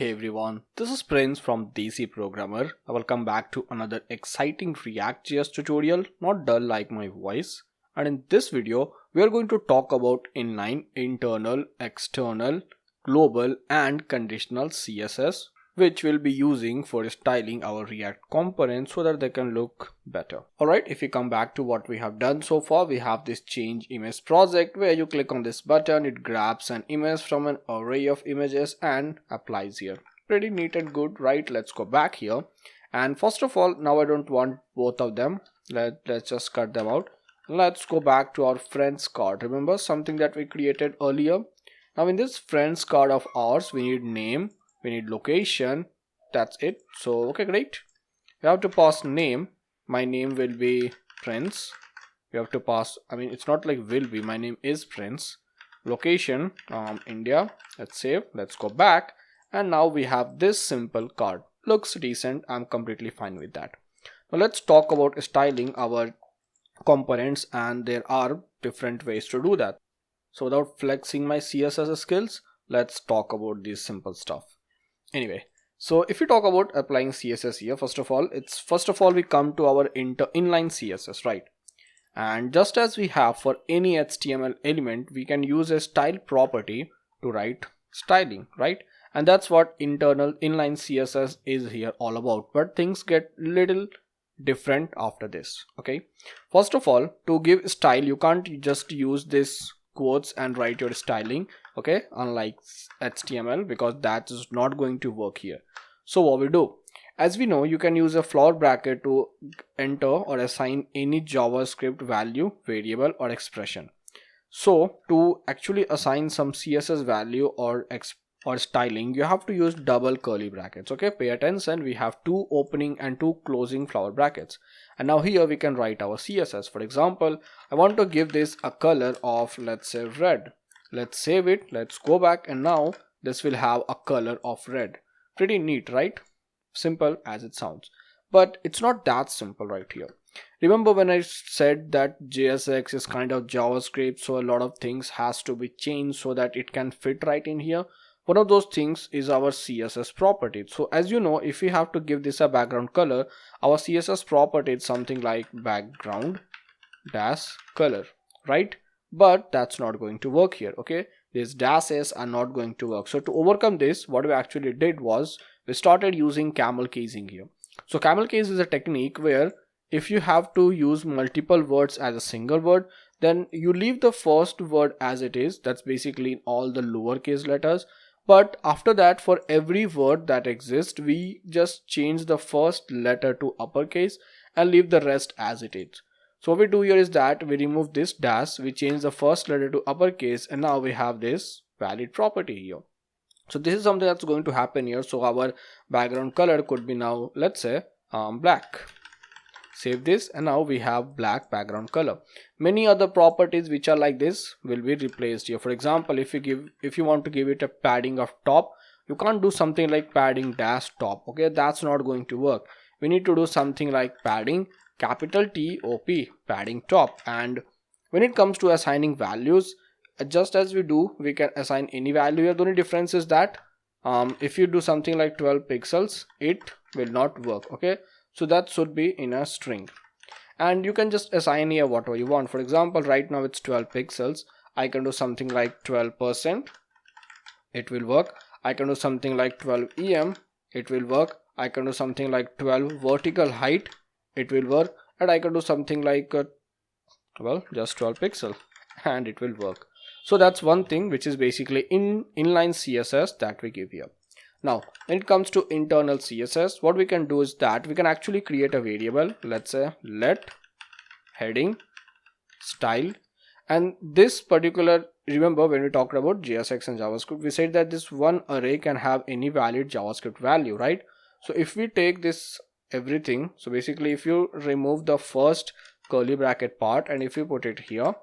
Hey everyone, this is Prince from DC Programmer. Welcome back to another exciting React.js tutorial, not dull like my voice. And in this video, we are going to talk about inline, internal, external, global and conditional CSS, which we'll be using for styling our React components so that they can look better. Alright, if you come back to what we have done so far, we have this change image project where you click on this button, it grabs an image from an array of images and applies here. Pretty neat and good, right? Let's go back here. And first of all, now I don't want both of them. Let's just cut them out. Let's go back to our friends card. Remember something that we created earlier? Now in this friends card of ours, we need name, we need location. That's it. So okay, great. We have to pass name. My name will be Prince. We have to pass, it's not like will be, my name is Prince. Location, India. Let's save. Let's go back. And now we have this simple card. Looks decent. I'm completely fine with that. Now let's talk about styling our components, and there are different ways to do that. So without flexing my CSS skills, let's talk about this simple stuff. Anyway, so if you talk about applying CSS here, first of all we come to our inline CSS, right? And just as we have for any HTML element, we can use a style property to write styling, right? And that's what internal inline CSS is here all about. But things get little different after this. Okay, first of all, to give style, you can't just use this quotes and write your styling, okay, unlike HTML, because that is not going to work here. So what we do, as we know, you can use a flower bracket to enter or assign any JavaScript value, variable or expression. So to actually assign some CSS value or styling, you have to use double curly brackets. Okay, pay attention, we have two opening and two closing flower brackets. And now here we can write our CSS. For example, I want to give this a color of, let's say, red. Let's save it. Let's go back, and now this will have a color of red. Pretty neat, right? Simple as it sounds, but it's not that simple right here. Remember when I said that JSX is kind of JavaScript, so a lot of things has to be changed so that it can fit right in here. One of those things is our CSS property. So as you know, if we have to give this a background color, our CSS property is something like background dash color, right? But that's not going to work here. Okay, these dashes are not going to work. So to overcome this, what we actually did was we started using camel casing here. So camel case is a technique where if you have to use multiple words as a single word, then you leave the first word as it is. That's basically all the lowercase letters. But after that, for every word that exists, we just change the first letter to uppercase and leave the rest as it is. So what we do here is that we remove this dash, we change the first letter to uppercase, and now we have this valid property here. So this is something that's going to happen here. So our background color could be now, let's say, black. Save this, and now we have black background color. Many other properties which are like this will be replaced here. For example, if you want to give it a padding of top, you can't do something like padding dash top. Okay, that's not going to work. We need to do something like padding capital TOP, padding top. And when it comes to assigning values, just as we do, we can assign any value here. The only difference is that if you do something like 12 pixels, it will not work. Okay, so that should be in a string, and you can just assign here whatever you want. For example, right now it's 12 pixels. I can do something like 12%, it will work. I can do something like 12 em, it will work. I can do something like 12 vertical height, it will work. And I can do something like just 12 pixel, and it will work. So that's one thing which is basically inline CSS that we give here. Now when it comes to internal CSS, what we can do is that we can actually create a variable. Let's say let heading style, and this particular, remember when we talked about JSX and JavaScript, we said that this one array can have any valid JavaScript value, right? So if we take this everything, so basically if you remove the first curly bracket part and if you put it here,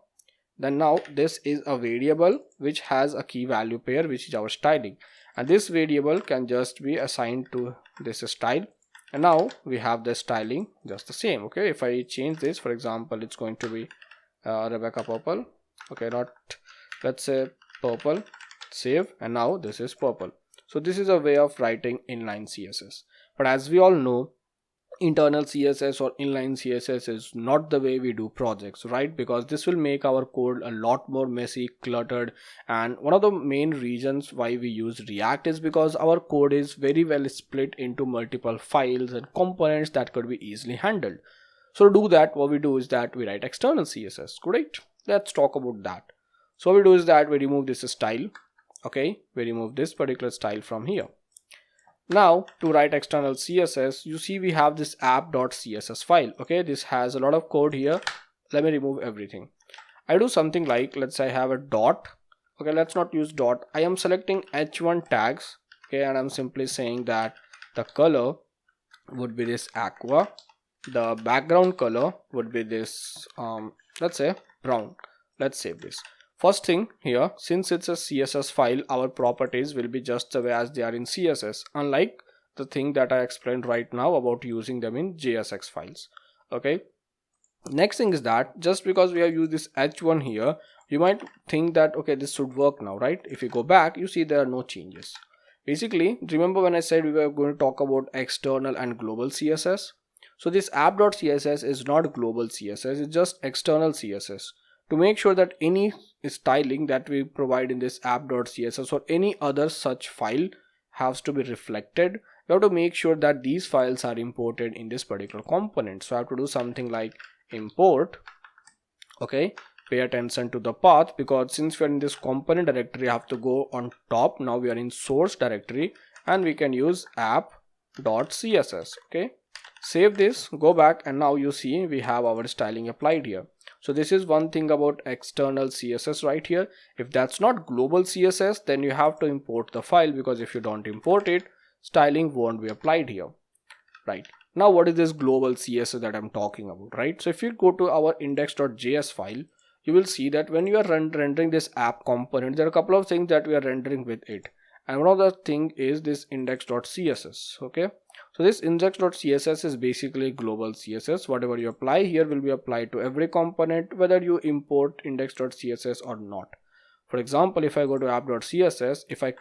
then now this is a variable which has a key value pair, which is our styling, and this variable can just be assigned to this style, and now we have the styling just the same. Okay, if I change this, for example, it's going to be Rebecca purple. Okay, not, let's say purple. Save, and now this is purple. So this is a way of writing inline CSS. But as we all know, internal CSS or inline CSS is not the way we do projects, right? Because this will make our code a lot more messy, cluttered, and one of the main reasons why we use React is because our code is very well split into multiple files and components that could be easily handled. So to do that, what we do is that we write external CSS. Great, let's talk about that. So what we do is that we remove this style. Okay, we remove this particular style from here. Now to write external CSS, you see we have this app.css file. Okay, this has a lot of code here. Let me remove everything. I do something like, let's say I have a dot. Okay, let's not use dot. I am selecting h1 tags. Okay, and I'm simply saying that the color would be this aqua. The background color would be this, let's say brown. Let's save this. First thing here, since it's a CSS file, our properties will be just the way as they are in CSS, unlike the thing that I explained right now about using them in JSX files. Okay. Next thing is that just because we have used this h1 here, you might think that okay, this should work now, right? If you go back, you see there are no changes. Basically, remember when I said we were going to talk about external and global CSS? So this app.css is not global CSS, it's just external CSS. To make sure that any styling that we provide in this app.css or any other such file has to be reflected, we have to make sure that these files are imported in this particular component. So I have to do something like import. Okay, pay attention to the path, because since we are in this component directory, I have to go on top. Now we are in source directory and we can use app.css. Okay, save this, go back, and now you see we have our styling applied here. So this is one thing about external CSS right here. If that's not global CSS, then you have to import the file, because if you don't import it, styling won't be applied here. Right. Now what is this global CSS that I'm talking about, right? So if you go to our index.js file, you will see that when you are rendering this app component, there are a couple of things that we are rendering with it. And one of the thing is this index.css. Okay. So this index.css is basically global CSS. Whatever you apply here will be applied to every component, whether you import index.css or not. For example, if I go to app.css, if I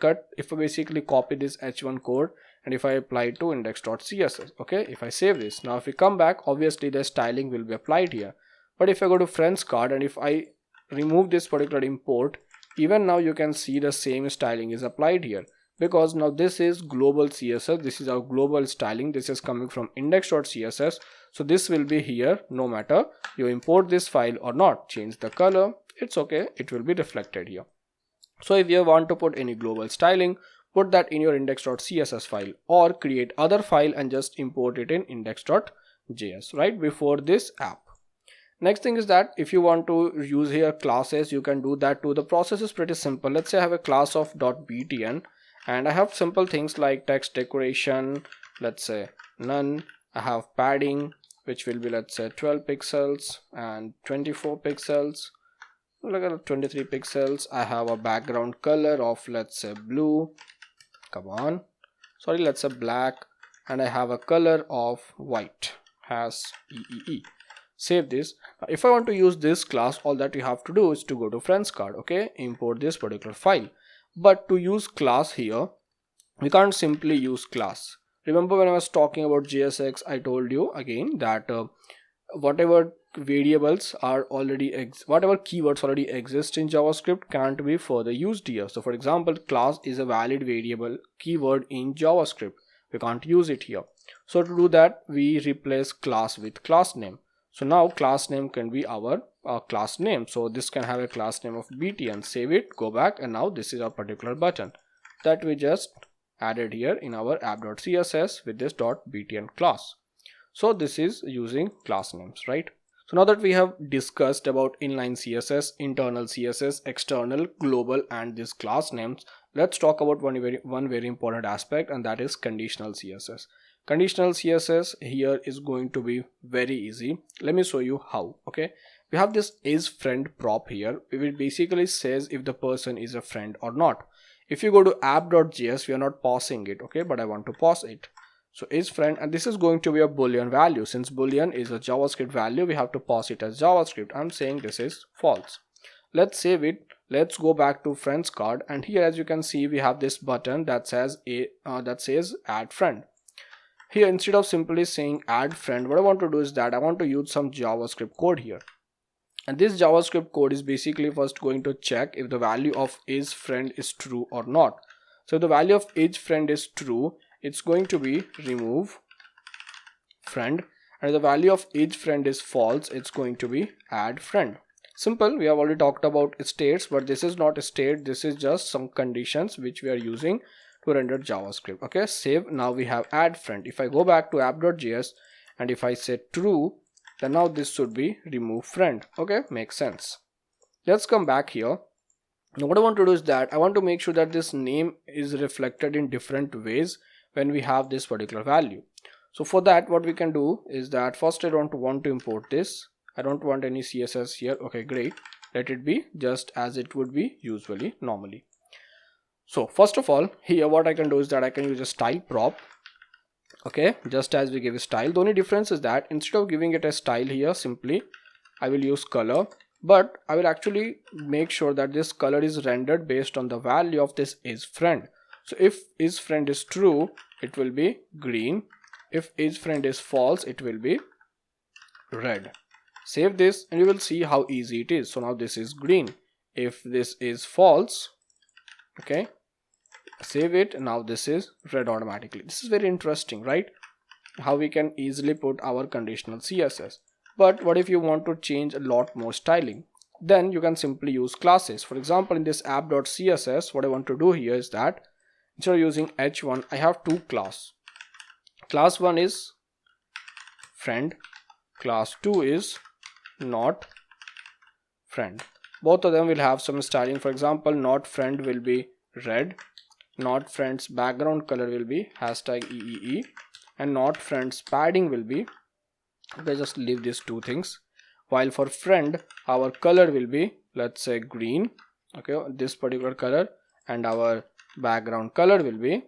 basically copy this h1 code and if I apply it to index.css, okay, if I save this, now if we come back, obviously the styling will be applied here. But if I go to friends card and if I remove this particular import, even now you can see the same styling is applied here, because now this is global CSS. This is our global styling. This is coming from index.css. So this will be here no matter you import this file or not. Change the color, it's okay, it will be reflected here. So if you want to put any global styling, put that in your index.css file or create other file and just import it in index.js right before this app. Next thing is that if you want to use here classes, you can do that too. The process is pretty simple. Let's say I have a class of .btn and I have simple things like text decoration, let's say none. I have padding, which will be, let's say 12 pixels and 24 pixels. Look at 23 pixels. I have a background color of, let's say blue. Come on. Sorry, let's say black. And I have a color of white, has EEE. Save this. If I want to use this class, all that you have to do is to go to friends card. Okay, import this particular file. But to use class here, we can't simply use class. Remember when I was talking about JSX, I told you again that whatever variables are already whatever keywords already exist in JavaScript can't be further used here. So for example, class is a valid variable keyword in JavaScript. We can't use it here. So to do that, we replace class with class name. So now class name can be our class name. So this can have a class name of btn. Save it, go back, and now this is our particular button that we just added here in our app.css with this .btn class. So this is using class names, right? So now that we have discussed about inline CSS, internal CSS, external, global, and these class names, let's talk about one very important aspect, and that is conditional CSS. Conditional CSS here is going to be very easy. Let me show you how. Okay, we have this is friend prop here. It basically says if the person is a friend or not. If you go to app.js, we are not pausing it, okay, but I want to pause it. So is friend, and this is going to be a boolean value. Since boolean is a JavaScript value, we have to pass it as JavaScript. I'm saying this is false. Let's save it. Let's go back to friends card, and here as you can see we have this button that says add friend. Here instead of simply saying add friend, what I want to do is that I want to use some JavaScript code here. And this JavaScript code is basically first going to check if the value of is friend is true or not. So if the value of is friend is true, it's going to be remove friend, and if the value of is friend is false, it's going to be add friend. Simple. We have already talked about states, but this is not a state, this is just some conditions which we are using to render JavaScript. Okay, save. Now we have add friend. If I go back to app.js and if I say true, then now this should be remove friend. Okay, makes sense. Let's come back here. Now what I want to do is that I want to make sure that this name is reflected in different ways when we have this particular value. So for that, what we can do is that first I don't want to import this. I don't want any CSS here. Okay, great. Let it be just as it would be usually normally. So first of all, here what I can do is that I can use a style prop. Okay, just as we give a style. The only difference is that instead of giving it a style here, simply I will use color, but I will actually make sure that this color is rendered based on the value of this is friend. So if is friend is true, it will be green. If is friend is false, it will be red. Save this and you will see how easy it is. So now this is green. If this is false, okay, save it. Now this is red automatically. This is very interesting, right? How we can easily put our conditional CSS. But what if you want to change a lot more styling? Then you can simply use classes. For example, in this app.css, what I want to do here is that instead of using h1, I have two class. Class 1 is friend, class 2 is not friend. Both of them will have some styling. For example, not friend will be red, not friend's background color will be #EEE, and not friend's padding will be, okay, just leave these two things. While for friend, our color will be, let's say, green, okay, this particular color, and our background color will be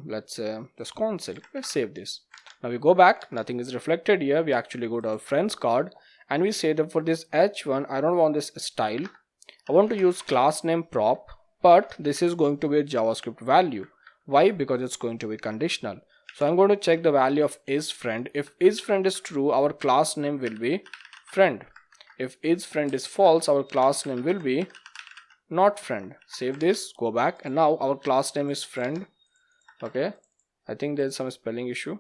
let's say this console. Let's save this. Now we go back, nothing is reflected here. We actually go to our friends card and we say that for this h1, I don't want this style, I want to use class name prop, but this is going to be a JavaScript value. Why? Because it's going to be conditional. So I'm going to check the value of is friend. If is friend is true, our class name will be friend. If is friend is false, our class name will be not friend. Save this, go back, and now our class name is friend. Okay, I think there's some spelling issue.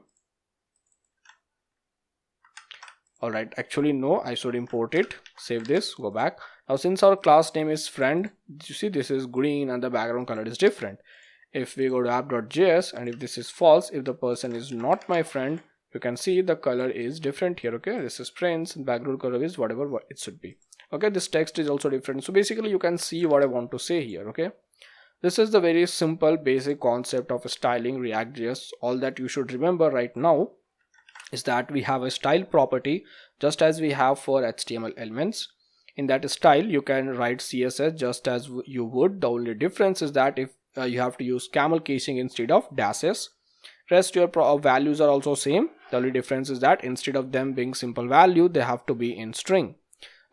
Alright, actually no, I should import it. Save this, go back. Now since our class name is friend, you see this is green and the background color is different. If we go to app.js and if this is false, if the person is not my friend, you can see the color is different here. Okay, this is friends, background color is whatever it should be. Okay, this text is also different. So basically you can see what I want to say here. Okay, this is the very simple basic concept of styling React.js. All that you should remember right now is that we have a style property just as we have for HTML elements. In that style you can write CSS just as you would. The only difference is that if you have to use camel casing instead of dashes. Rest your values are also same. The only difference is that instead of them being simple value, they have to be in string.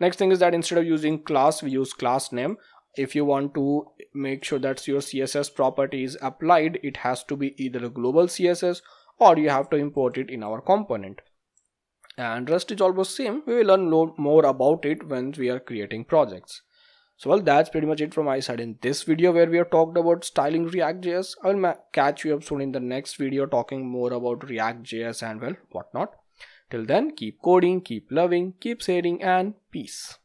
Next thing is that instead of using class, we use class name. If you want to make sure that your CSS property is applied, it has to be either a global CSS or you have to import it in our component. And rest is almost same. We will learn more about it when we are creating projects. So well, that's pretty much it from my side in this video where we have talked about styling React.js. I will catch you up soon in the next video talking more about React.js and well, whatnot. Till then, keep coding, keep loving, keep sharing, and peace.